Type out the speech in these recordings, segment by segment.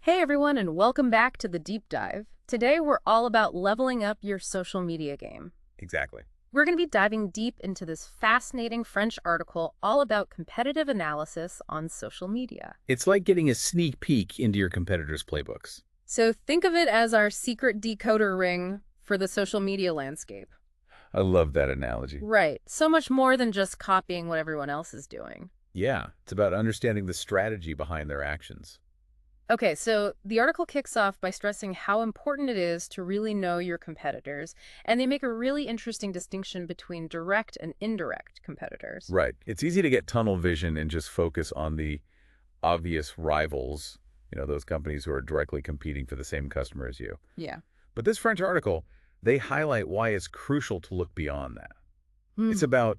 Hey everyone, and welcome back to the Deep Dive. Today we're all about leveling up your social media game. Exactly. We're going to be diving deep into this fascinating French article all about competitive analysis on social media. It's like getting a sneak peek into your competitors' playbooks. So think of it as our secret decoder ring for the social media landscape. I love that analogy. Right, so much more than just copying what everyone else is doing. Yeah, it's about understanding the strategy behind their actions. Okay, so the article kicks off by stressing how important it is to really know your competitors, and they make a really interesting distinction between direct and indirect competitors. Right. It's easy to get tunnel vision and just focus on the obvious rivals, those companies who are directly competing for the same customer as you. Yeah. But this French article, they highlight why it's crucial to look beyond that. It's Hmm. about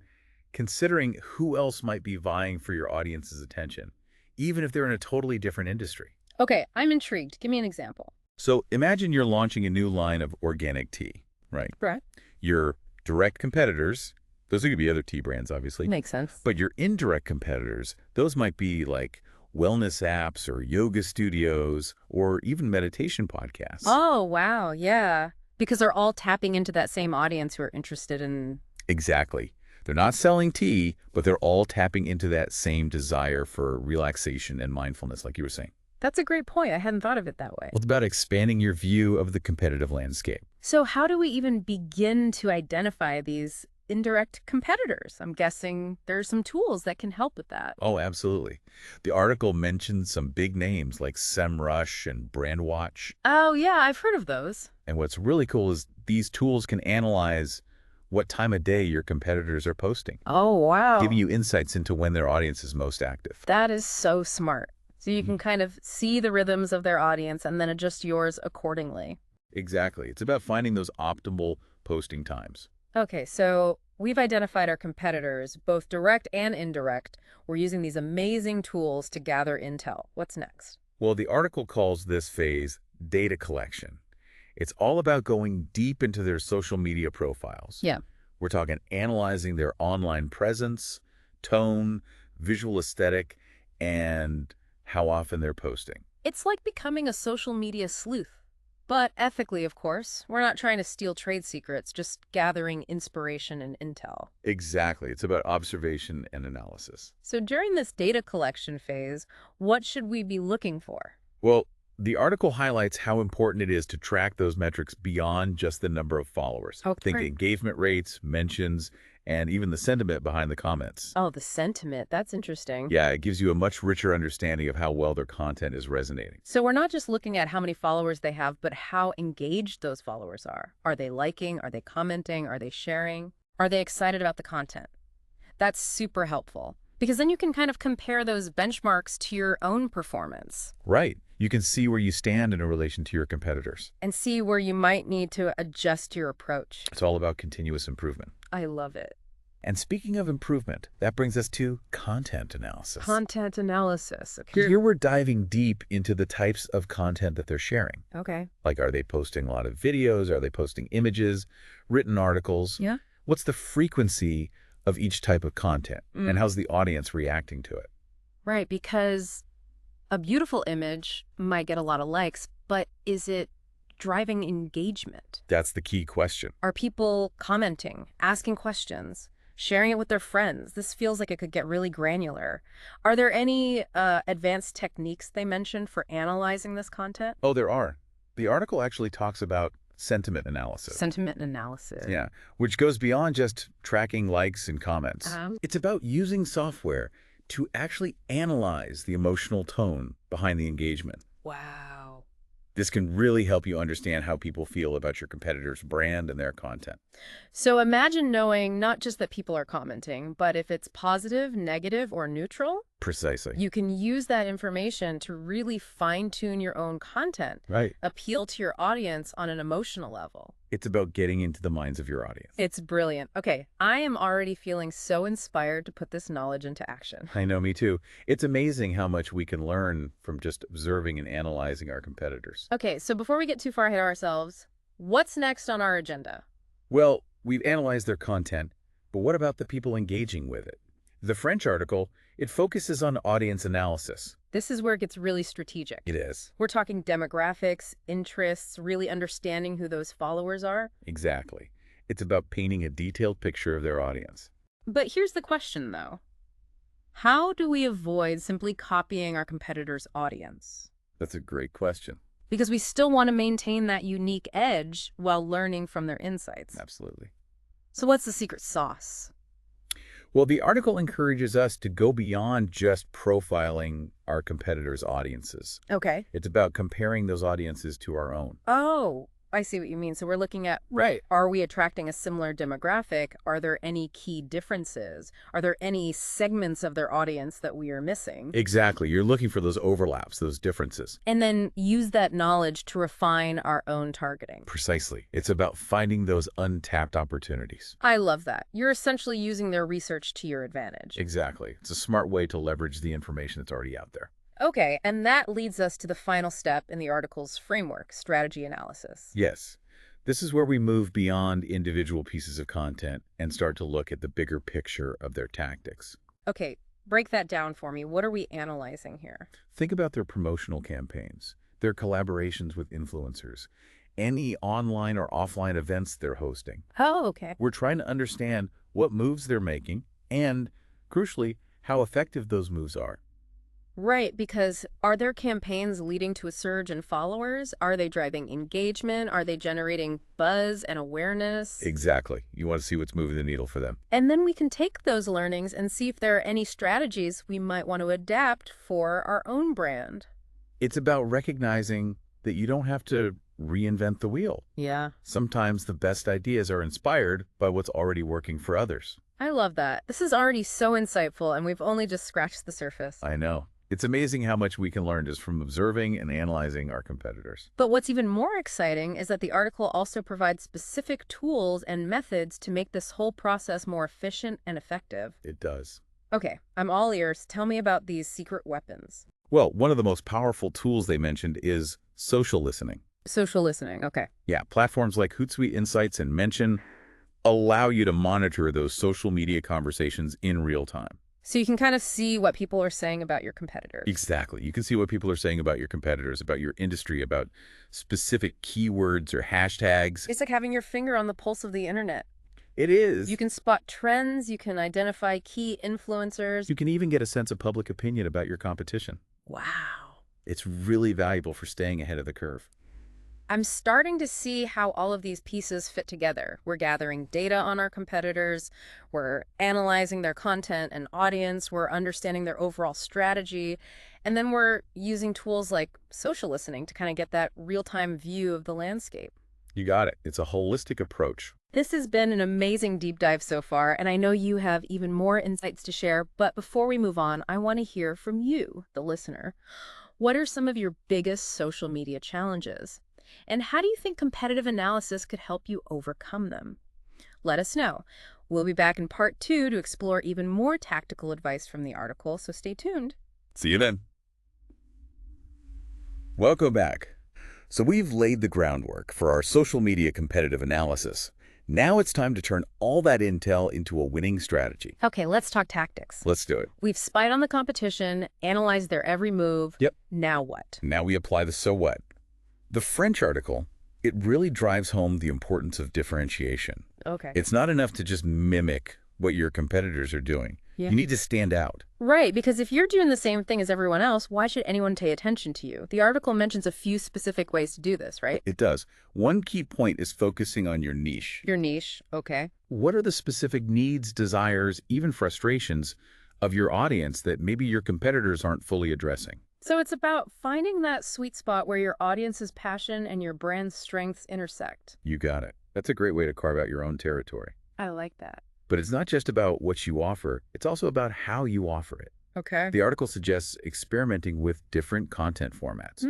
considering who else might be vying for your audience's attention, even if they're in a totally different industry. Okay, I'm intrigued. Give me an example. So imagine you're launching a new line of organic tea, right? Right. Your direct competitors, those could be other tea brands, obviously, Makes sense. but your indirect competitors, those might be like wellness apps or yoga studios or even meditation podcasts. Oh, wow. Yeah. Because they're all tapping into that same audience who are interested in. Exactly. They're not selling tea, but they're all tapping into that same desire for relaxation and mindfulness, like you were saying. That's a great point. I hadn't thought of it that way. Well, it's about expanding your view of the competitive landscape. So, how do we even begin to identify these indirect competitors? I'm guessing there's some tools that can help with that. Oh, absolutely. The article mentions some big names like SEMrush and Brandwatch. Oh, yeah, I've heard of those. And what's really cool is these tools can analyze what time of day your competitors are posting, Oh, wow. giving you insights into when their audience is most active. That is so smart. So you Mhm. can kind of see the rhythms of their audience and then adjust yours accordingly. Exactly. It's about finding those optimal posting times. Okay, so we've identified our competitors, both direct and indirect. We're using these amazing tools to gather intel. What's next? Well, the article calls this phase data collection. It's all about going deep into their social media profiles. Yeah. We're talking analyzing their online presence, tone, visual aesthetic, and how often they're posting. It's like becoming a social media sleuth. But ethically, of course. We're not trying to steal trade secrets, just gathering inspiration and intel. Exactly. It's about observation and analysis. So during this data collection phase, what should we be looking for? Well, the article highlights how important it is to track those metrics beyond just the number of followers. Oh, Think great. engagement rates, mentions, and even the sentiment behind the comments. Oh, the sentiment. That's interesting. Yeah, it gives you a much richer understanding of how well their content is resonating. So we're not just looking at how many followers they have, but how engaged those followers are. Are they liking? Are they commenting? Are they sharing? Are they excited about the content? That's super helpful because then you can kind of compare those benchmarks to your own performance Right. You can see where you stand in relation to your competitors. and see where you might need to adjust your approach. It's all about continuous improvement. I love it. And speaking of improvement, that brings us to content analysis. Content analysis. Okay. Here we're diving deep into the types of content that they're sharing. Okay. Like, are they posting a lot of videos? Are they posting images, written articles? Yeah. What's the frequency of each type of content? Mm. And how's the audience reacting to it? Right, because a beautiful image might get a lot of likes, but is it driving engagement? That's the key question. Are people commenting, asking questions, sharing it with their friends? This feels like it could get really granular. Are there any advanced techniques they mentioned for analyzing this content? Oh, there are. The article actually talks about sentiment analysis. Sentiment analysis. Yeah, which goes beyond just tracking likes and comments. It's about using software to actually analyze the emotional tone behind the engagement. Wow. This can really help you understand how people feel about your competitor's brand and their content. So imagine knowing not just that people are commenting, but if it's positive, negative, or neutral, Precisely. you can use that information to really fine-tune your own content, Right. appeal to your audience on an emotional level. It's about getting into the minds of your audience. It's brilliant. Okay, I am already feeling so inspired to put this knowledge into action. I know, me too. It's amazing how much we can learn from just observing and analyzing our competitors. Okay, so before we get too far ahead of ourselves, what's next on our agenda? Well, we've analyzed their content, but what about the people engaging with it? The French article It focuses on audience analysis. This is where it gets really strategic. It is. We're talking demographics, interests, really understanding who those followers are. Exactly. It's about painting a detailed picture of their audience. But here's the question, though. How do we avoid simply copying our competitors' audience? That's a great question. Because we still want to maintain that unique edge while learning from their insights. Absolutely. So what's the secret sauce? Well, the article encourages us to go beyond just profiling our competitors' audiences. Okay. It's about comparing those audiences to our own. Oh, I see what you mean. So we're looking at, Right. are we attracting a similar demographic? Are there any key differences? Are there any segments of their audience that we are missing? Exactly. You're looking for those overlaps, those differences. And then use that knowledge to refine our own targeting. Precisely. It's about finding those untapped opportunities. I love that. You're essentially using their research to your advantage. Exactly. It's a smart way to leverage the information that's already out there. Okay, and that leads us to the final step in the article's framework, strategy analysis. Yes. This is where we move beyond individual pieces of content and start to look at the bigger picture of their tactics. Okay, break that down for me. What are we analyzing here? Think about their promotional campaigns, their collaborations with influencers, any online or offline events they're hosting. Oh, okay. We're trying to understand what moves they're making and, crucially, how effective those moves are. Right, because are their campaigns leading to a surge in followers? Are they driving engagement? Are they generating buzz and awareness? Exactly. You want to see what's moving the needle for them. And then we can take those learnings and see if there are any strategies we might want to adapt for our own brand. It's about recognizing that you don't have to reinvent the wheel. Yeah. Sometimes the best ideas are inspired by what's already working for others. I love that. This is already so insightful, and we've only just scratched the surface. I know. It's amazing how much we can learn just from observing and analyzing our competitors. But what's even more exciting is that the article also provides specific tools and methods to make this whole process more efficient and effective. It does. Okay, I'm all ears. Tell me about these secret weapons. Well, one of the most powerful tools they mentioned is social listening. Social listening, okay. Yeah, platforms like Hootsuite Insights and Mention allow you to monitor those social media conversations in real time. So you can kind of see what people are saying about your competitors. Exactly. You can see what people are saying about your competitors, about your industry, about specific keywords or hashtags. It's like having your finger on the pulse of the internet. It is. You can spot trends, you can identify key influencers. You can even get a sense of public opinion about your competition. Wow. It's really valuable for staying ahead of the curve. I'm starting to see how all of these pieces fit together. We're gathering data on our competitors, we're analyzing their content and audience, we're understanding their overall strategy, and then we're using tools like social listening to kind of get that real-time view of the landscape. You got it. It's a holistic approach. This has been an amazing deep dive so far, and I know you have even more insights to share, but before we move on, I want to hear from you, the listener. What are some of your biggest social media challenges? And how do you think competitive analysis could help you overcome them? Let us know. We'll be back in part 2 to explore even more tactical advice from the article, so stay tuned. See you then. Welcome back. So we've laid the groundwork for our social media competitive analysis. Now it's time to turn all that intel into a winning strategy. Okay, let's talk tactics. Let's do it. We've spied on the competition, analyzed their every move. Yep. Now what? Now we apply the so what. The French article, it really drives home the importance of differentiation. Okay. It's not enough to just mimic what your competitors are doing. Yeah. You need to stand out. Right, because if you're doing the same thing as everyone else, why should anyone pay attention to you? The article mentions a few specific ways to do this, right? It does. One key point is focusing on your niche. Your niche, okay. What are the specific needs, desires, even frustrations of your audience that maybe your competitors aren't fully addressing? So it's about finding that sweet spot where your audience's passion and your brand's strengths intersect. You got it. That's a great way to carve out your own territory. I like that. But it's not just about what you offer, it's also about how you offer it. Okay. The article suggests experimenting with different content formats.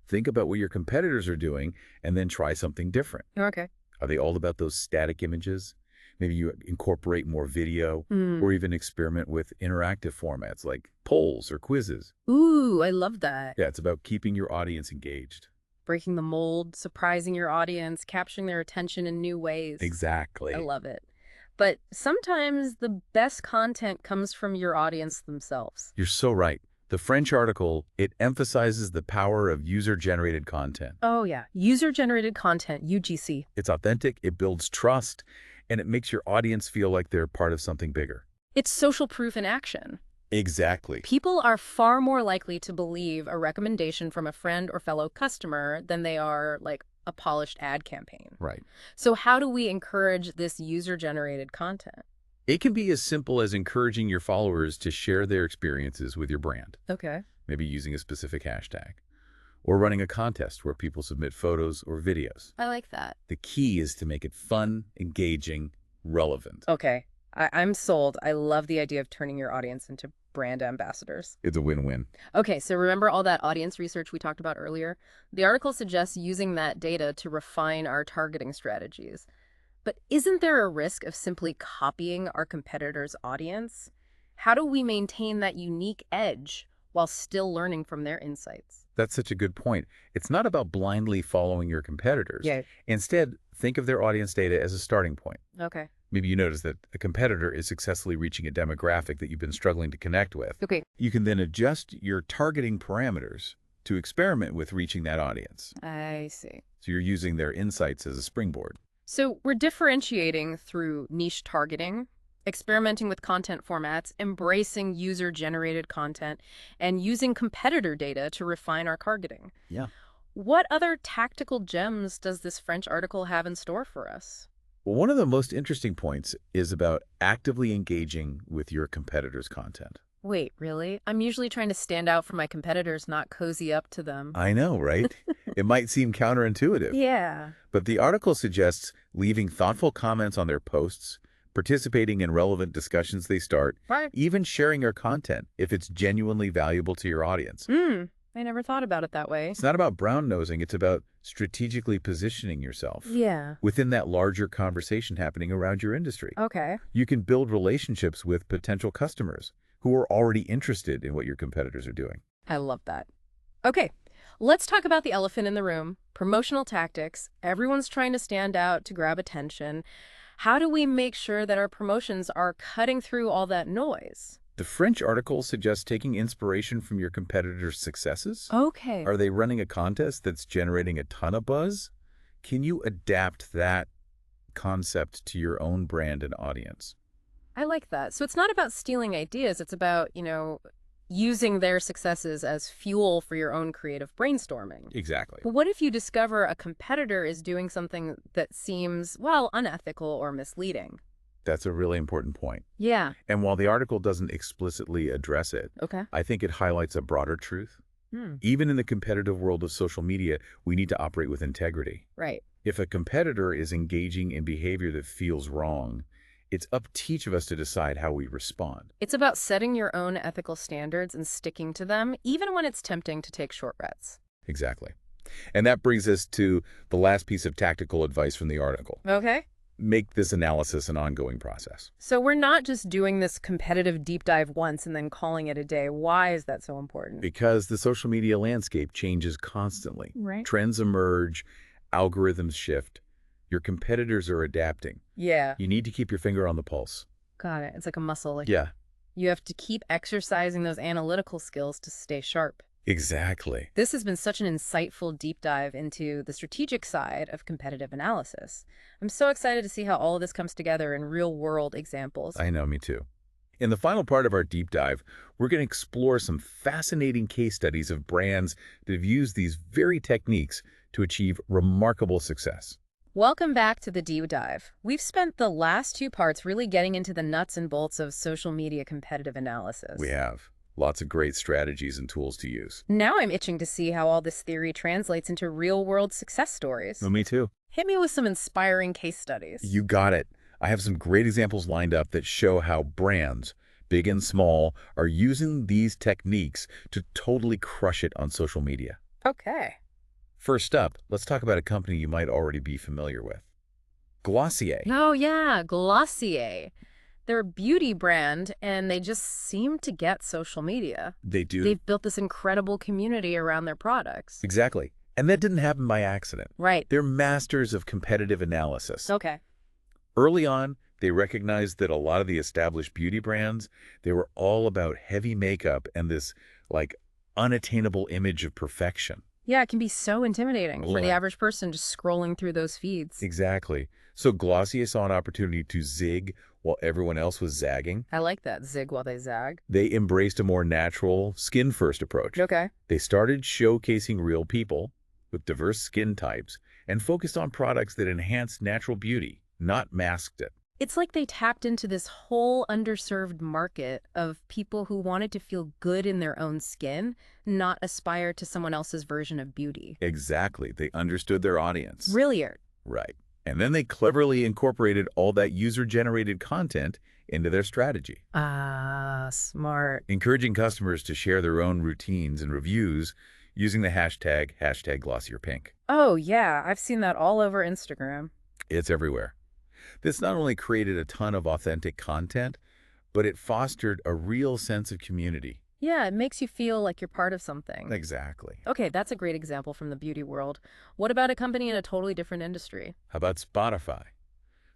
Think about what your competitors are doing and then try something different. Okay. Are they all about those static images? Maybe you incorporate more video or even experiment with interactive formats like polls or quizzes. Ooh, I love that. Yeah, it's about keeping your audience engaged. Breaking the mold, surprising your audience, capturing their attention in new ways. Exactly. I love it. But sometimes the best content comes from your audience themselves. You're so right. The French article, it emphasizes the power of user-generated content. Oh, yeah. User-generated content, UGC. It's authentic, it builds trust, and it makes your audience feel like they're part of something bigger. It's social proof in action. Exactly. People are far more likely to believe a recommendation from a friend or fellow customer than they are, like, a polished ad campaign. Right. So how do we encourage this user-generated content? It can be as simple as encouraging your followers to share their experiences with your brand, Okay. maybe using a specific hashtag, or running a contest where people submit photos or videos. I like that. The key is to make it fun, engaging, relevant. Okay. I'm sold. I love the idea of turning your audience into brand ambassadors. It's a win-win. Okay, so remember all that audience research we talked about earlier? The article suggests using that data to refine our targeting strategies. But isn't there a risk of simply copying our competitors' audience? How do we maintain that unique edge while still learning from their insights? That's such a good point. It's not about blindly following your competitors. Yeah. Instead, think of their audience data as a starting point. Okay. Maybe you notice that a competitor is successfully reaching a demographic that you've been struggling to connect with. Okay. You can then adjust your targeting parameters to experiment with reaching that audience. I see. So you're using their insights as a springboard. So we're differentiating through niche targeting, experimenting with content formats, embracing user-generated content, and using competitor data to refine our targeting. Yeah. What other tactical gems does this French article have in store for us? Well, one of the most interesting points is about actively engaging with your competitors' content. Wait, really? I'm usually trying to stand out from my competitors, not cozy up to them. I know, right? It might seem counterintuitive. Yeah. But the article suggests leaving thoughtful comments on their posts, participating in relevant discussions they start, Right. even sharing your content if it's genuinely valuable to your audience. I never thought about it that way. It's not about brown-nosing, it's about strategically positioning yourself Yeah. within that larger conversation happening around your industry. Okay. You can build relationships with potential customers who are already interested in what your competitors are doing. I love that. Okay, let's talk about the elephant in the room, promotional tactics. Everyone's trying to stand out to grab attention. How do we make sure that our promotions are cutting through all that noise? The French article suggests taking inspiration from your competitors' successes. Okay. Are they running a contest that's generating a ton of buzz? Can you adapt that concept to your own brand and audience? I like that. So it's not about stealing ideas. It's about, using their successes as fuel for your own creative brainstorming. Exactly. But what if you discover a competitor is doing something that seems, well, unethical or misleading? That's a really important point. Yeah. And while the article doesn't explicitly address it, Okay. I think it highlights a broader truth. Hmm. Even in the competitive world of social media, we need to operate with integrity. Right. If a competitor is engaging in behavior that feels wrong, it's up to each of us to decide how we respond. It's about setting your own ethical standards and sticking to them, even when it's tempting to take shortcuts. Exactly. And that brings us to the last piece of tactical advice from the article. Okay. Make this analysis an ongoing process. So we're not just doing this competitive deep dive once and then calling it a day. Why is that so important? Because the social media landscape changes constantly. Right. Trends emerge, algorithms shift. Your competitors are adapting. Yeah. You need to keep your finger on the pulse. Got it. It's like a muscle. Yeah, You have to keep exercising those analytical skills to stay sharp. exactly. This has been such an insightful deep dive into the strategic side of competitive analysis. I'm so excited to see how all of this comes together in real-world examples. I know, me too. In the final part of our deep dive, we're going to explore some fascinating case studies of brands that have used these very techniques to achieve remarkable success. Welcome back to the deep dive. We've spent the last two parts really getting into the nuts and bolts of social media competitive analysis. We have lots of great strategies and tools to use. Now I'm itching to see how all this theory translates into real-world success stories. Me too. Hit me with some inspiring case studies. You got it. I have some great examples lined up that show how brands, big and small, are using these techniques to totally crush it on social media. Okay. First up, let's talk about a company you might already be familiar with. Glossier. Oh, yeah, Glossier. They're a beauty brand, and they just seem to get social media. They do. They've built this incredible community around their products. Exactly. And that didn't happen by accident. Right. They're masters of competitive analysis. Okay. Early on, They recognized that a lot of the established beauty brands, they were all about heavy makeup and this, like, unattainable image of perfection. Yeah, it can be so intimidating for the Right. average person just scrolling through those feeds. Exactly. So Glossier saw an opportunity to zig while everyone else was zagging. I like that, zig while they zag. They embraced a more natural, skin-first approach. Okay. They started showcasing real people with diverse skin types and focused on products that enhanced natural beauty, not masked it. It's like they tapped into this whole underserved market of people who wanted to feel good in their own skin, not aspire to someone else's version of beauty. Exactly. They understood their audience. Brilliant. Right. And then they cleverly incorporated all that user-generated content into their strategy, Ah, smart. encouraging customers to share their own routines and reviews using the hashtag #GlossierPink. Oh, yeah, I've seen that all over Instagram. It's everywhere. This not only created a ton of authentic content, but it fostered a real sense of community. Yeah, it makes you feel like you're part of something. Exactly. Okay, that's a great example from the beauty world. What about a company in a totally different industry? How about Spotify?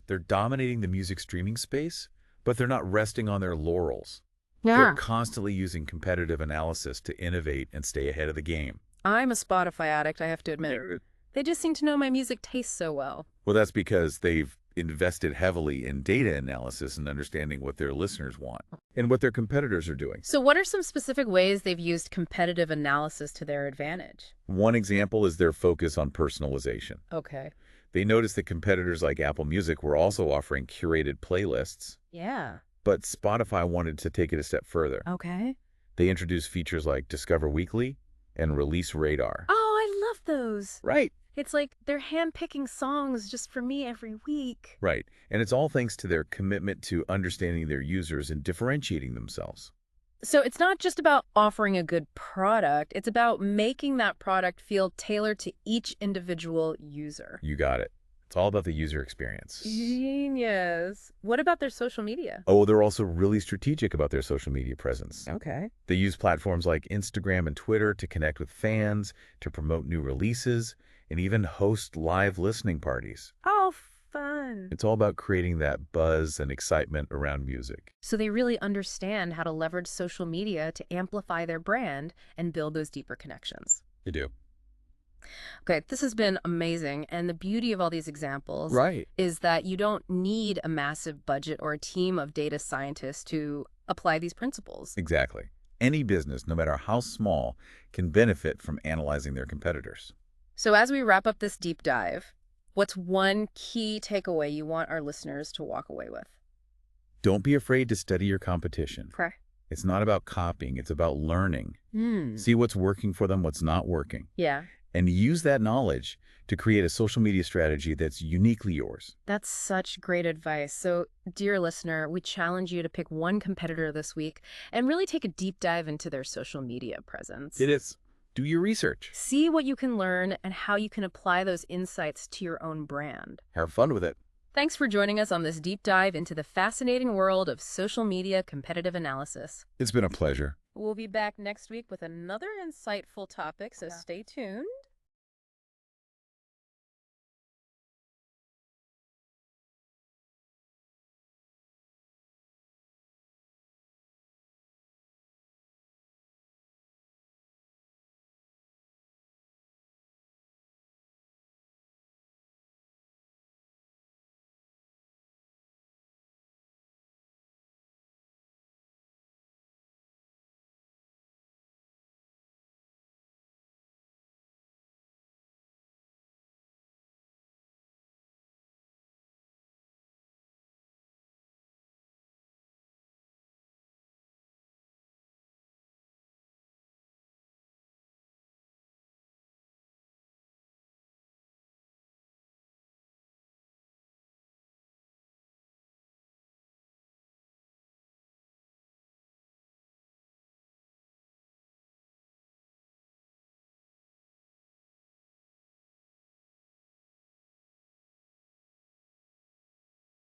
They're dominating the music streaming space, but they're not resting on their laurels. They're constantly using competitive analysis to innovate and stay ahead of the game. I'm a Spotify addict, I have to admit. They just seem to know my music tastes so well. Well, that's because they've invested heavily in data analysis and understanding what their listeners want and what their competitors are doing. So what are some specific ways they've used competitive analysis to their advantage? One example is their focus on personalization. Okay. They noticed that competitors like Apple Music were also offering curated playlists, Yeah. but Spotify wanted to take it a step further. Okay. They introduced features like Discover Weekly and Release Radar. Oh, I love those. Right. It's like they're handpicking songs just for me every week. Right. And it's all thanks to their commitment to understanding their users and differentiating themselves. So it's not just about offering a good product, it's about making that product feel tailored to each individual user. You got it. It's all about the user experience. Genius. What about their social media? Oh, they're also really strategic about their social media presence. Okay. They use platforms like Instagram and Twitter to connect with fans, to promote new releases, and even host live listening parties. Oh, fun. It's all about creating that buzz and excitement around music. So they really understand how to leverage social media to amplify their brand and build those deeper connections. They do. Okay, this has been amazing. And the beauty of all these examples Right. is that you don't need a massive budget or a team of data scientists to apply these principles. Exactly. Any business, no matter how small, can benefit from analyzing their competitors. So as we wrap up this deep dive, what's one key takeaway you want our listeners to walk away with? Don't be afraid to study your competition. Okay. It's not about copying, it's about learning. Hmm. See what's working for them, what's not working, Yeah, and use that knowledge to create a social media strategy that's uniquely yours. that's such great advice. So, dear listener, we challenge you to pick one competitor this week and really take a deep dive into their social media presence. It is. Do your research. See what you can learn and how you can apply those insights to your own brand. Have fun with it. Thanks for joining us on this deep dive into the fascinating world of social media competitive analysis. It's been a pleasure. We'll be back next week with another insightful topic, so stay tuned.